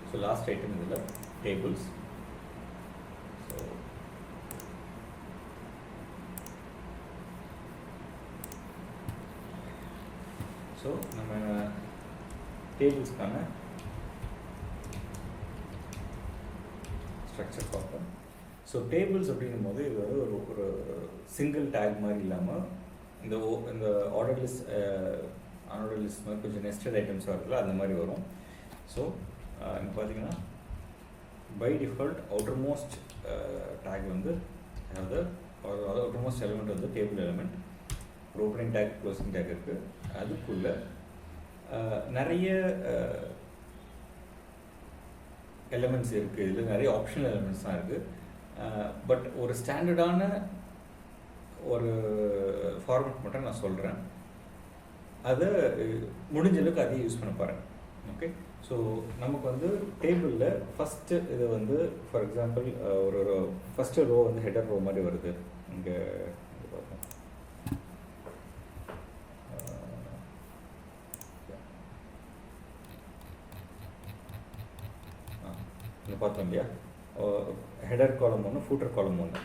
So last item இதில் tables. So நம்ம டேபிள்ஸ்க்கான structure பார்ப்போம். ஸோ டேபிள்ஸ் அப்படிங்கும் போது இது வந்து ஒரு சிங்கிள் டேக் மாதிரி இல்லாமல் இந்த ஆர்டர் லிஸ்ட் அன்ஆர்டர் லிஸ்ட் மாதிரி கொஞ்சம் நெஸ்டட் ஐட்டம்ஸாக இருக்குல்ல அந்த மாதிரி வரும். ஸோ இப்போ பார்த்தீங்கன்னா பை டிஃபால்ட் அவுட்டர்மோஸ்ட் டேக் வந்து அவுட்டர்மோஸ்ட் எலிமெண்ட் வந்து டேபிள் எலிமெண்ட், ஒரு ஓப்பனிங் டேக் க்ளோசிங் டேக் இருக்குது. அதுக்குள்ளே நிறைய எலிமெண்ட்ஸ் இருக்குது, இதில் நிறைய ஆப்ஷனல் எலிமெண்ட்ஸ் தான் இருக்குது. பட் ஒரு ஸ்டாண்டர்டான ஒரு ஃபார்மேட் மட்டும் நான் சொல்கிறேன், அதை முடிஞ்ச அளவுக்கு அதையும் யூஸ் பண்ண பாருங்கள். ஓகே, ஸோ நமக்கு வந்து டேபிளில் ஃபஸ்ட்டு இது வந்து ஃபார் எக்ஸாம்பிள் ஒரு ஃபஸ்ட்டு ரோ வந்து ஹெடர் ரோ மாதிரி வருது. இங்கே பார்ப்போம். இங்கே பார்த்தோம் இல்லையா, ஹெடர் காலம் ஒன்று, ஃபூட்டர் காலம் ஒன்று,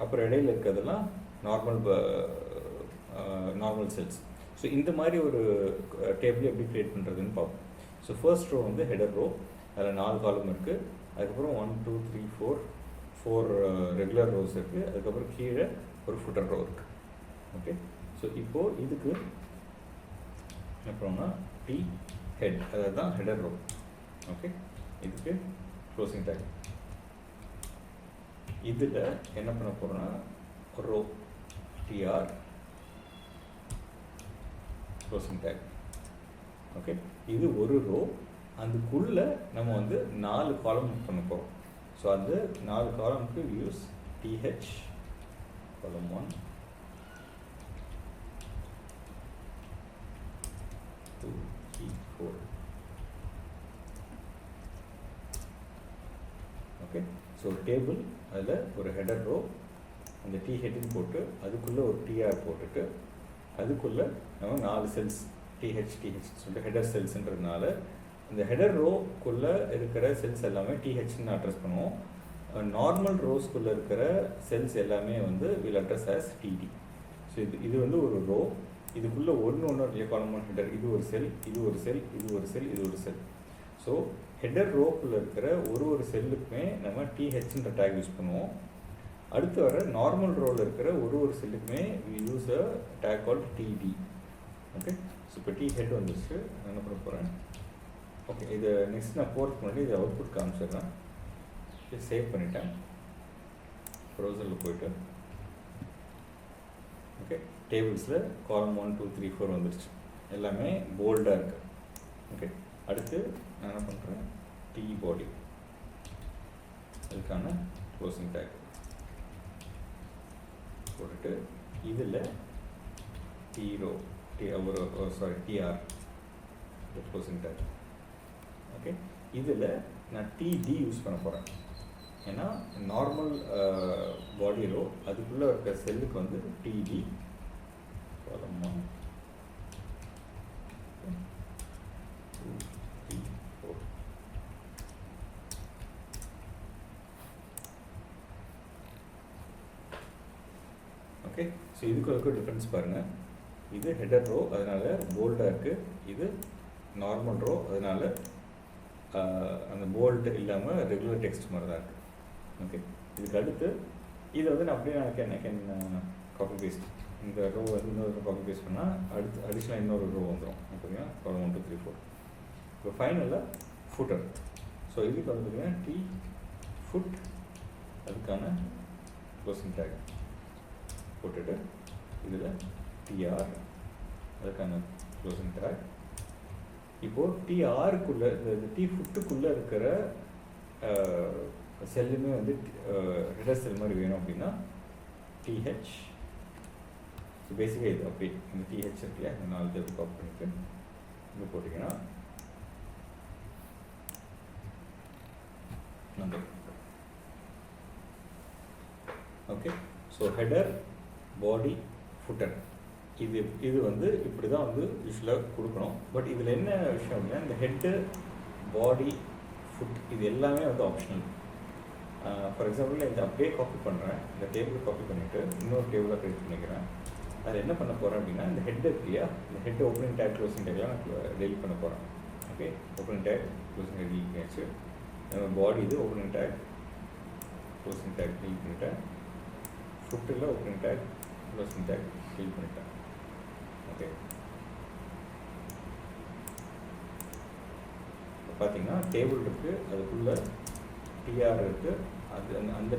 அப்புறம் இடையில் இருக்கிறதெல்லாம் நார்மல் செல்ஸ். ஸோ இந்த மாதிரி ஒரு டேபிள் எப்படி க்ரியேட் பண்ணுறதுன்னு பார்ப்போம். ஸோ ஃபர்ஸ்ட் ரோ வந்து ஹெடர் ரோ, அதில் 4 காலம் இருக்குது. அதுக்கப்புறம் 1 2 3 4 ரெகுலர் ரோஸ் இருக்குது. அதுக்கப்புறம் கீழே ஒரு ஃபுட்டர் ரோ இருக்குது. ஓகே, ஸோ இப்போது இதுக்கு அப்புறம்னா டி ஹெட், அதாவது தான் ஹெடர் ரோ. ஓகே, இதுக்கு க்ளோசிங் டேக். இதில் என்ன பண்ண போகிறோன்னா row TR closing tag. Okay, இது ஒரு ரோ, அதுக்குள்ளே நம்ம வந்து 4 காலம் பண்ண போகிறோம். ஸோ அந்த 4 காலமுக்கு யூஸ் டிஹெச் காலம் 1 2 3 4. ஓகே, ஸோ டேபிள் அதில் ஒரு ஹெடர் ரோ, அந்த டி ஹெட்னு போட்டு அதுக்குள்ளே ஒரு டிஆர் போட்டுட்டு அதுக்குள்ளே நம்ம 4 செல்ஸ் டிஹெச் சொல்லிட்டு ஹெடர் செல்ஸுன்றதுனால இந்த ஹெடர் ரோக்குள்ளே இருக்கிற செல்ஸ் எல்லாமே டிஹெச்னு அட்ரஸ் பண்ணுவோம். நார்மல் ரோஸ்குள்ளே இருக்கிற செல்ஸ் எல்லாமே வந்து will address as TD. So இது வந்து ஒரு ரோ, இதுக்குள்ளே ஒன்று காலம் 1 ஹெடர், இது ஒரு செல், இது ஒரு செல், இது ஒரு செல், இது ஒரு செல். ஸோ ஹெடர் ரோக்குள்ளே இருக்கிற ஒரு செல்லுக்குமே நம்ம டிஹெச்ன்ற டேக் யூஸ் பண்ணுவோம். அடுத்து வர நார்மல் ரோவில் இருக்கிற ஒரு செல்லுக்குமே we use a tag called TD. Okay, so இப்போ டி ஹெட் வந்துச்சு. நான் என்ன பண்ண போகிறேன், ஓகே, இது நெக்ஸ்ட் நான் போகிறதுக்கு முன்னாடி இது அவுட்புட் காமிச்சிடுறேன். சேவ் பண்ணிட்டேன், ப்ரௌசரில் போய்ட்டு. ஓகே, டேபிள்ஸில் காலம் 1 2 3 4 வந்துடுச்சு, எல்லாமே போல்டாக இருக்குது. ஓகே, அடுத்து நான் என்ன பண்ணுறேன், டி பாடி, அதுக்கான க்ளோசிங் டேக் போட்டுட்டு இதில் டிரோ டிஆர் க்ளோசிங் டேக். ஓகே, இதில் நான் டிடி யூஸ் பண்ண போகிறேன். ஏன்னா நார்மல் பாடி ரோ அதுக்குள்ளே இருக்க செல்லுக்கு வந்து டிடி காலம் 1 2 3 4. ஓகே, ஸோ இதுக்கு டிஃப்ரென்ஸ் பாருங்கள். இது ஹெடர் ரோ, அதனால் போல்டாக இருக்குது. இது நார்மல் ரோ, அதனால் அந்த போல்டு இல்லாமல் ரெகுலர் டெக்ஸ்ட் மாதிரி தான் இருக்குது. ஓகே, இதுக்கு அடுத்து இதை வந்து நான் அப்படியே நான் காப்பி பேஸ்ட், இந்த ரோ வந்து இன்னொரு காப்பி பேஸ்ட் பண்ணால் அடுத்து அடிஷ்னலாக இன்னொரு ரோ வந்துடும். ஓகேங்களா, காலம் 1 2 3 4. இப்போ ஃபைனலாக ஃபுட்டர். ஸோ இதுக்கு வந்து பார்த்தீங்கன்னா டி ஃபுட், அதுக்கான க்ளோசிங் டேக் போட்டுட்டு இதில் டிஆர், அதுக்கான க்ளோசிங் டேக். இப்போது டிஆருக்குள்ளே இந்த டி ஃபுட்டுக்குள்ளே இருக்கிற செல்லுமே வந்து ஹெடர் செல் மாதிரி வேணும் அப்படின்னா டிஹெச். ஸோ பேசிக்காக இது அப்படி இந்த டிஹெச் இருக்குல்லையா, இந்த 4 தேர்வு காப்பி பண்ணிட்டு இங்கே போட்டிங்கன்னா நம்பர். ஓகே, ஸோ ஹெடர் பாடி ஃபுட்டர் இது வந்து இப்படி தான் வந்து யூஸ்வலாக கொடுக்கணும். பட் இதில் என்ன விஷயம் அப்படின்னா, இந்த ஹெட்டு பாடி ஃபுட், இது எல்லாமே வந்து ஆப்ஷனல். ஃபார் எக்ஸாம்பிள் இந்த அப்படியே காப்பி பண்ணுறேன், இந்த டேபிள் காப்பி பண்ணிவிட்டு இன்னொரு டேபிளாக க்ரியேட் பண்ணிக்கிறேன். அதில் என்ன பண்ண போகிறேன் அப்படின்னா, இந்த ஹெட் இருக்கு இல்லையா, இந்த ஹெட் ஓப்பனிங் டேக் க்ளோசிங் டேக்லாம் நான் டெலிட் பண்ண போகிறேன். Okay, opening take closing take delete பண்ணியாச்சு. பாடி இது opening take closing take delete பண்ணிட்டேன். ஃபுட்டில் opening take closing take delete பண்ணிட்டேன். ஓகே, பார்த்தீங்கன்னா டேபிள் இருக்குது, அதுக்குள்ளே டிஆர் இருக்குது. அந்த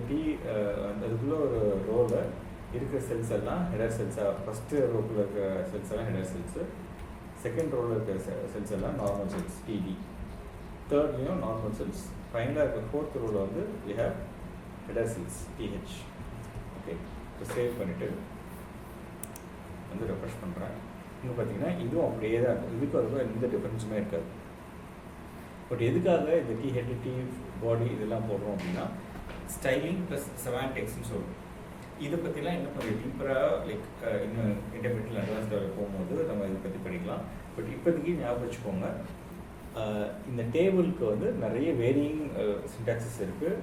அதுக்குள்ளே ஒரு ரோவில் இருக்கிற செல்ஸ் எல்லாம் ஹெடர் செல்ஸாக, ஃபஸ்ட்டு ரோக்குள்ள இருக்கிற செல்ஸ் எல்லாம் ஹெடர் செல்ஸு, செகண்ட் ரோவில் இருக்கிற செல்ஸ் எல்லாம் நார்மல் செல்ஸ் டிடி, தேர்ட்லேயும் நார்மல் செல்ஸ், ஃபைனலாக இருக்கிற ஃபோர்த் ரோவில் வந்து we have header cells TH. Okay, இப்போ சேவ் பண்ணிவிட்டு வந்து ரெஃப்ரெஷ் பண்ணுறேன். இன்னும் பார்த்தீங்கன்னா இதுவும் அப்படியே தான் இருக்கும், இதுக்கும் அதுக்கும் எந்த டிஃப்ரென்ஸுமே இருக்காது. பட் எதுக்காக இந்த டி ஹெட் டி பாடி இதெல்லாம் போடுறோம் அப்படின்னா, ஸ்டைலிங் ப்ளஸ் செமான்டிக்ஸ்னு சொல்லுவோம். இதை பற்றிலாம் இன்னும் கொஞ்சம் டீப்பராக லைக் இன்னும் இன்டர்மீடியட் அட்வான்ஸ் லெவலில் போகும்போது நம்ம இதை பற்றி படிக்கலாம். பட் இப்போதைக்கு ஞாபகம் வச்சுக்கோங்க, இந்த டேபிளுக்கு வந்து நிறைய வேரியிங் சின்டாக்சஸ் இருக்குது.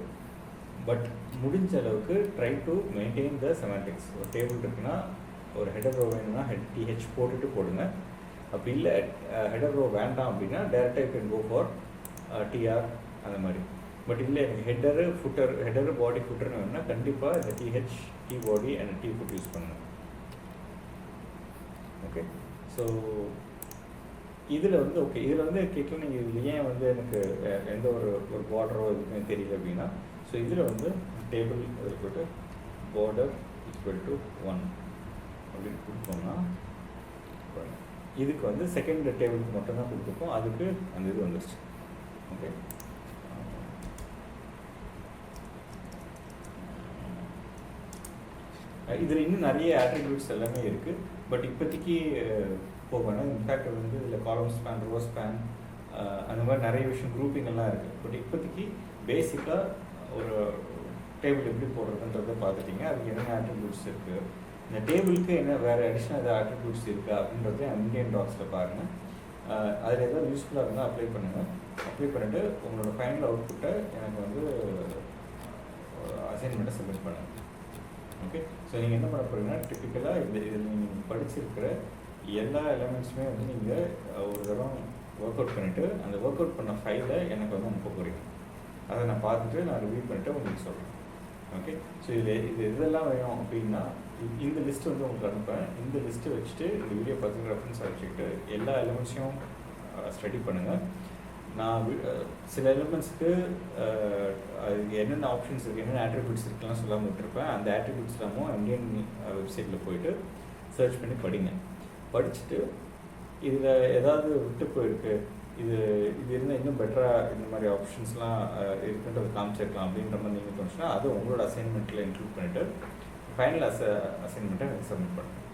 பட் முடிஞ்ச அளவுக்கு try to maintain the semantics. ஒரு டேபிள் இருக்குன்னா ஒரு ஹெடர் ரோ வேணும்னா டிஹெச் போட்டுட்டு போடுங்க. அப்படி இல்லை ஹெடர் ரோ வேண்டாம் அப்படின்னா டேரெக்டாக you can go for TR அந்த மாதிரி. பட் இல்லை எனக்கு ஹெட்டரு ஃபுட்டர், ஹெட்டரு பாடி ஃபுட்டர்னு வேணும்னா கண்டிப்பாக இந்த TH T body and T foot use பண்ணுங்கள். ஓகே, ஸோ இதில் வந்து ஓகே, இதில் வந்து கேட்கலாம் நீங்கள் இதில் ஏன் வந்து எனக்கு எந்த ஒரு பார்டரோ எதுவுமே தெரியல அப்படின்னா, ஸோ இதில் வந்து டேபிள் அதில் போய்ட்டு பார்டர் ஈக்குவல் டு 1 அப்படின்னு கொடுத்தோம்னா இதுக்கு வந்து செகண்ட் டேபிளுக்கு மட்டும்தான் கொடுத்துருக்கோம், அதுக்கு அந்த இது வந்துருச்சு. ஓகே, இதில் இன்னும் நிறைய ஆட்ரிபியூட்ஸ் எல்லாமே இருக்குது. பட் இப்போதைக்கு போகணும். இன்ஃபேக்ட் வந்து இதில் காலம் ஸ்பேன், ரோ ஸ்பேன், அந்த மாதிரி நிறைய விஷயம் குரூப்பிங் எல்லாம் இருக்குது. பட் இப்போதைக்கு பேசிக்காக ஒரு டேபிள் எப்படி போடுறதுன்றதை பார்த்துட்டிங்க. அதுக்கு என்னென்ன ஆட்ரிபியூட்ஸ் இருக்குது, இந்த டேபிளுக்கு என்ன வேறு அடிஷ்னல் ஏதாவது ஆட்ரிபியூட்ஸ் இருக்கா அப்படின்றத இந்தியன் டாக்ஸில் பாருங்கள். அதில் ஏதாவது யூஸ்ஃபுல்லாக இருந்தால் அப்ளை பண்ணுங்கள். அப்ளை பண்ணிவிட்டு உங்களோட ஃபைனல் அவுட்புட்டை எனக்கு வந்து அசைன்மெண்ட்டை சப்மிட் பண்ணுங்கள். ஓகே, ஸோ நீங்கள் என்ன பண்ண போகிறீங்கன்னா, டிப்பிக்கலாக இதில் நீங்கள் படிச்சிருக்கிற எல்லா எலமெண்ட்ஸுமே வந்து நீங்கள் ஒரு தரம் ஒர்க் அவுட் பண்ணிவிட்டு அந்த ஒர்க் அவுட் பண்ண ஃபைலை எனக்கு வந்து அனுப்ப போகிறீங்க. அதை நான் பார்த்துட்டு நான் ரிவ்யூ பண்ணிவிட்டு உங்களுக்கு சொல்கிறேன். ஓகே, ஸோ இது இதெல்லாம் வேணும் அப்படின்னா இந்த லிஸ்ட்டு வந்து உங்களுக்கு அனுப்பேன். இந்த லிஸ்ட்டு வச்சுட்டு இந்த வீடியோ பார்த்து ரெஃபரன்ஸ் வச்சுக்கிட்டு எல்லா எலிமெண்ட்ஸையும் ஸ்டடி பண்ணுங்கள். நான் சில எலிமெண்ட்ஸுக்கு என்னென்ன ஆப்ஷன்ஸ் இருக்குது, என்னென்ன ஆட்ரிபியூட்ஸ் இருக்குலாம் சொல்லாமல் விட்டுருப்பேன். அந்த ஆட்ரிபியூட்ஸ் எல்லாமும் இந்தியன் வெப்சைட்டில் போயிட்டு சர்ச் பண்ணி படிங்க. படிச்சுட்டு இதில் ஏதாவது விட்டு போயிருக்கு, இது இருந்தால் இன்னும் பெட்டராக இந்த மாதிரி ஆப்ஷன்ஸ்லாம் இருக்குன்றது காமிச்சிருக்கலாம் அப்படின்ற மாதிரி நீங்கள் தோணுச்சுன்னா அதை உங்களோட அசைன்மெண்ட்டில் இன்க்ளூட் பண்ணிவிட்டு ஃபைனல் அசைன்மெண்ட்டை எனக்கு சப்மிட் பண்ணுங்கள்.